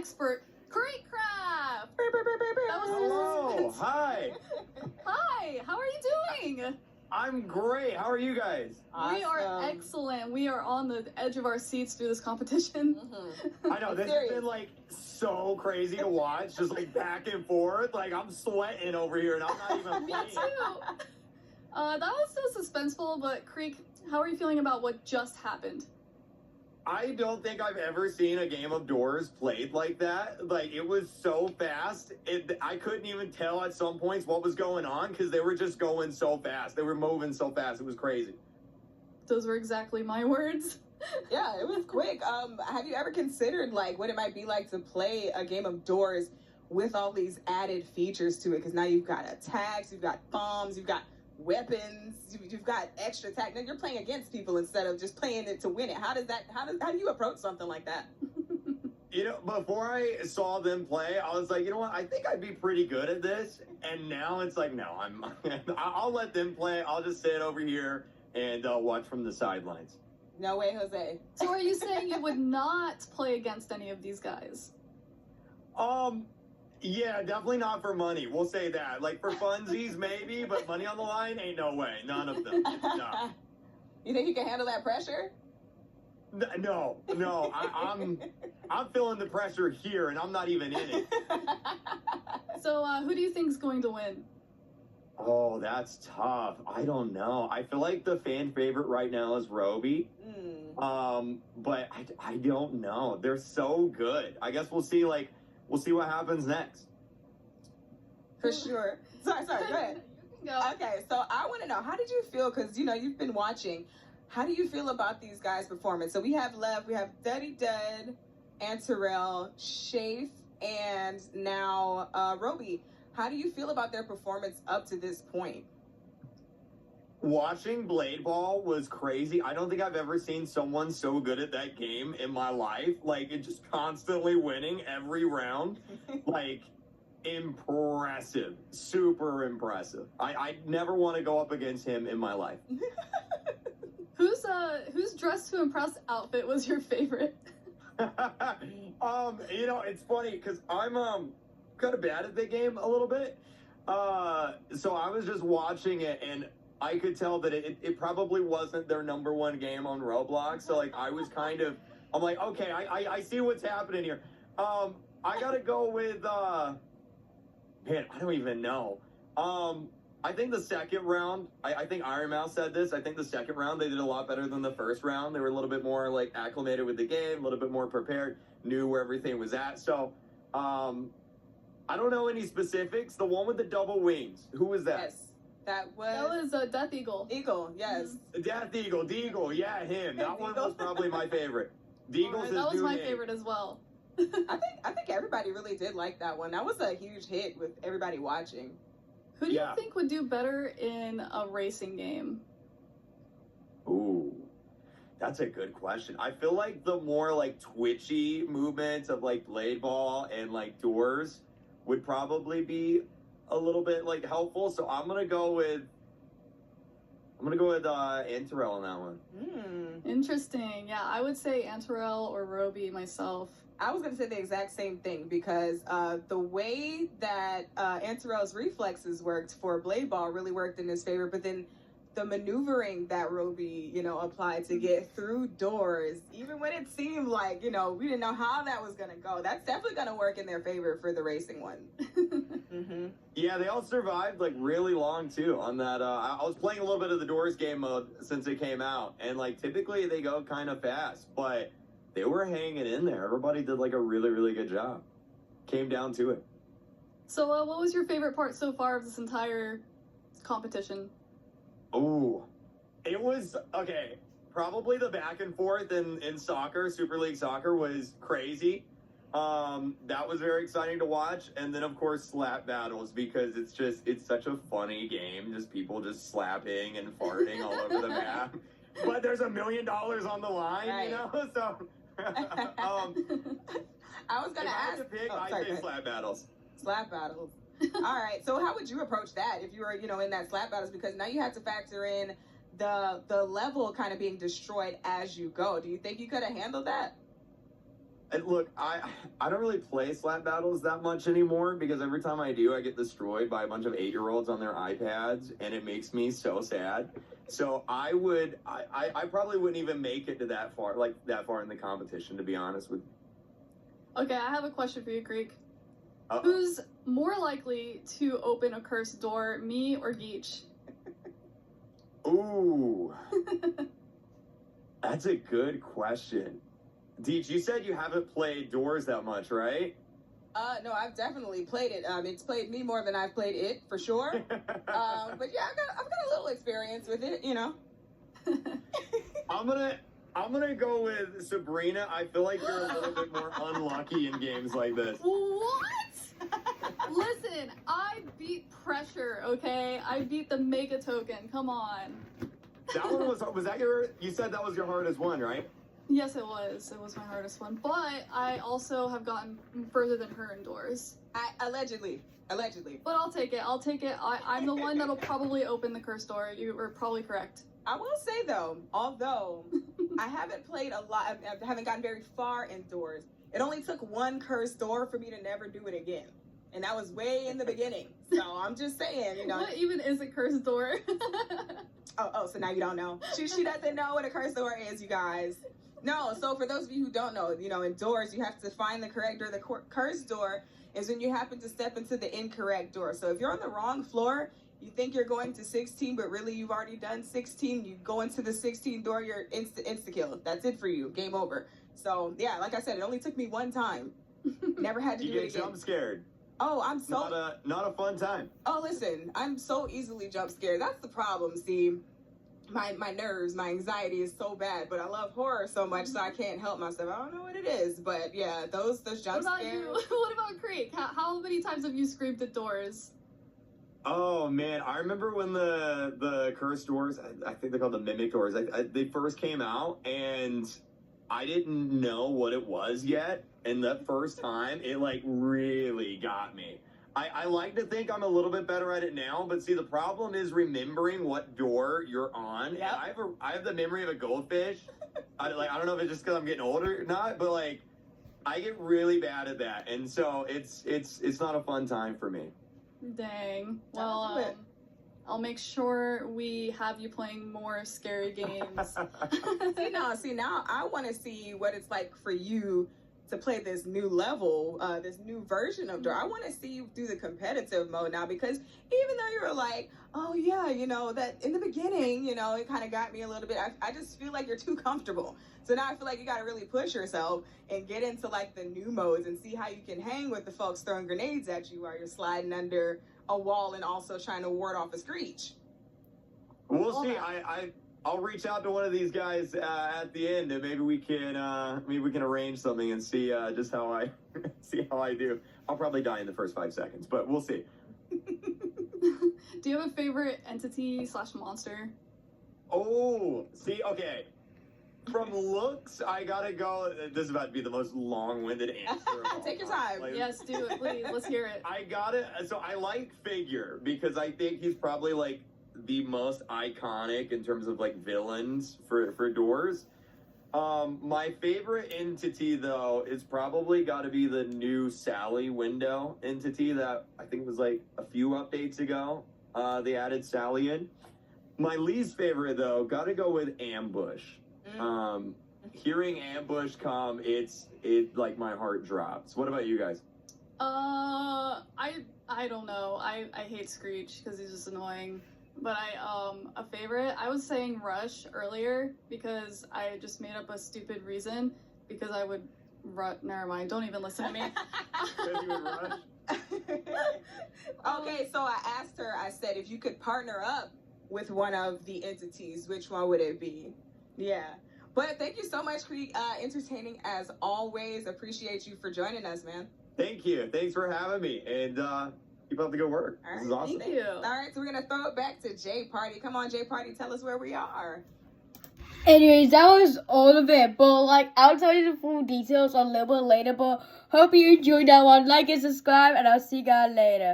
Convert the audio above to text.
expert, KreekCraft. Hello, hi. Hi, how are you doing? I'm great. How are you guys? We are excellent. We are on the edge of our seats through this competition. I know this has been like so crazy to watch, just like back and forth. Like I'm sweating over here, and I'm not even playing. Me too. That was so suspenseful, but Kreek, how are you feeling about what just happened? I don't think I've ever seen a game of Doors played like that. Like it was so fast. I couldn't even tell at some points what was going on because they were just going so fast. They were moving so fast. It was crazy. Those were exactly my words. Yeah, it was quick. Have you ever considered like what it might be like to play a game of Doors with all these added features to it? Because now you've got attacks, you've got bombs, you've got weapons, you've got extra attack. Now you're playing against people instead of just playing it to win it. How do you approach something like that? You know, before I saw them play, I was like, you know what? I think I'd be pretty good at this. And now it's like, no, I'll let them play. I'll just sit over here and watch from the sidelines. No way, Jose. So are you saying you would not play against any of these guys? Yeah, definitely not for money. We'll say that. Like for funsies, maybe, but money on the line, ain't no way. None of them. No. You think you can handle that pressure? No. I'm feeling the pressure here, and I'm not even in it. So who do you think is going to win? Oh, that's tough. I don't know. I feel like the fan favorite right now is Roby. But I don't know. They're so good. I guess we'll see. We'll see what happens next. For sure. Sorry, go ahead. You can go. Okay, so I want to know, how did you feel? Because, you know, you've been watching. How do you feel about these guys' performance? So we have Daddy Dead, and Terrell, Shafe, and now Roby. How do you feel about their performance up to this point? Watching Blade Ball was crazy. I don't think I've ever seen someone so good at that game in my life. Like, it just constantly winning every round. Like, impressive. Super impressive. I never want to go up against him in my life. Whose dress to impress outfit was your favorite? You know, it's funny because I'm kind of bad at the game a little bit. So I was just watching it and I could tell that it probably wasn't their number one game on Roblox. So like I was I'm like, okay, I see what's happening here. I gotta go with man, I don't even know. I think the second round, I think Iron Mouse said this, I think the second round they did a lot better than the first round. They were a little bit more like acclimated with the game, a little bit more prepared, knew where everything was at. So I don't know any specifics. The one with the double wings, who was that? Yes. That was Death Eagle. Eagle, yes. Death Eagle, Deagle, yeah, him. That one was probably my favorite. Deagle's That was my name. favorite as well. I think everybody really did like that one. That was a huge hit with everybody watching. Who do you think would do better in a racing game? Ooh, that's a good question. I feel like the more like twitchy movements of like Blade Ball and like Doors would probably be a little bit like helpful. So I'm gonna go with Anterel on that one. Interesting. Yeah, I would say Anterel or Roby myself. I was going to say the exact same thing because the way that Anterel's reflexes worked for Blade Ball really worked in his favor, but then the maneuvering that Roby, applied to get through doors, even when it seemed like, we didn't know how that was going to go, that's definitely going to work in their favor for the racing one. Yeah, they all survived like really long too on that. I was playing a little bit of the Doors game mode since it came out, and like typically they go kind of fast, but they were hanging in there. Everybody did like a really, really good job. Came down to it. So what was your favorite part so far of this entire competition? Oh, it was, okay, probably the back and forth in soccer, Super League Soccer was crazy. That was very exciting to watch. And then, of course, slap battles, because it's such a funny game. Just people just slapping and farting all over the map. But there's $1 million on the line, right. So... I was going to ask. I'd say slap battles. Slap battles. All right. So how would you approach that if you were, in that slap battles? Because now you have to factor in the level kind of being destroyed as you go. Do you think you could have handled that? And look, I don't really play slap battles that much anymore because every time I do, I get destroyed by a bunch of 8-year-olds on their iPads, and it makes me so sad. So I probably wouldn't even make it to that far in the competition, to be honest with you. Okay, I have a question for you, Greek. Uh-oh. Who's more likely to open a cursed door, me or Geach? Ooh, that's a good question. Deej, you said you haven't played Doors that much, right? No, I've definitely played it. It's played me more than I've played it, for sure. But yeah, I've got a little experience with it, you know. I'm gonna go with Sabrina. I feel like you're a little bit more unlucky in games like this. What? Listen, I beat Pressure, okay? I beat the Mega Token. Come on. That one was that you said that was your hardest one, right? Yes, it was. It was my hardest one. But I also have gotten further than her indoors. Allegedly. But I'll take it. I'm the one that'll probably open the cursed door. You were probably correct. I will say though, although I haven't played a lot, I haven't gotten very far indoors. It only took one cursed door for me to never do it again. And that was way in the beginning. So I'm just saying, you know. What even is a cursed door? Oh, so now you don't know. She doesn't know what a cursed door is, you guys. No, so for those of you who don't know, you know, indoors, you have to find the correct door. The cursed door is when you happen to step into the incorrect door. So if you're on the wrong floor, you think you're going to 16, but really you've already done 16. You go into the 16 door, you're insta-kill. That's it for you. Game over. So, yeah, like I said, it only took me one time. Never had to do it again. You get jump scared. Oh, I'm so... Not a fun time. Oh, listen, I'm so easily jump scared. That's the problem, see. My nerves, my anxiety is so bad, but I love horror so much, so I can't help myself. I don't know what it is, but yeah, those jump scares. What about you? What about Creek? How many times have you screamed at doors? Oh man, I remember when the cursed doors, I think they're called the mimic doors, they first came out, and I didn't know what it was yet, and the first time, it like really got me. I like to think I'm a little bit better at it now, but see, the problem is remembering what door you're on. Yep. I have the memory of a goldfish. I don't know if it's just because I'm getting older or not, but like, I get really bad at that, and so it's not a fun time for me. Dang. Well, I'll make sure we have you playing more scary games. See now, I want to see what it's like for you to play this new level, this new version of Door. I want to see you do the competitive mode now, because even though you were like, oh yeah, you know, that in the beginning, you know, it kind of got me a little bit, I just feel like you're too comfortable. So now I feel like you got to really push yourself and get into like the new modes and see how you can hang with the folks throwing grenades at you while you're sliding under a wall and also trying to ward off a screech. We'll see. I'll reach out to one of these guys at the end, and maybe we can arrange something and see just how I do. I'll probably die in the first 5 seconds, but we'll see. Do you have a favorite entity / monster? Oh, see, okay. From looks, I gotta go. This is about to be the most long-winded answer. Take your time. Like, Yes, do it, please. Let's hear it. So I like Figure because I think he's probably like the most iconic in terms of like villains for Doors. My favorite entity though is probably got to be the new Sally window entity that I think was like a few updates ago. They added Sally in. My least favorite though, got to go with Ambush. Hearing Ambush come, it like my heart drops. What about you guys? I don't know. I hate Screech because he's just annoying. But a favorite, I was saying Rush earlier because I just made up a stupid reason because I would never mind, don't even listen to me. You would rush? Okay, so I asked her, I said, if you could partner up with one of the entities, which one would it be? Yeah. But thank you so much, Creek. Entertaining as always. Appreciate you for joining us, man. Thank you. Thanks for having me. And keep up the good work. All right, this is awesome. Thank you. All right, so we're going to throw it back to J Party. Come on, J Party. Tell us where we are. Anyways, that was all of it. But, like, I'll tell you the full details a little bit later. But hope you enjoyed that one. Like and subscribe, and I'll see you guys later.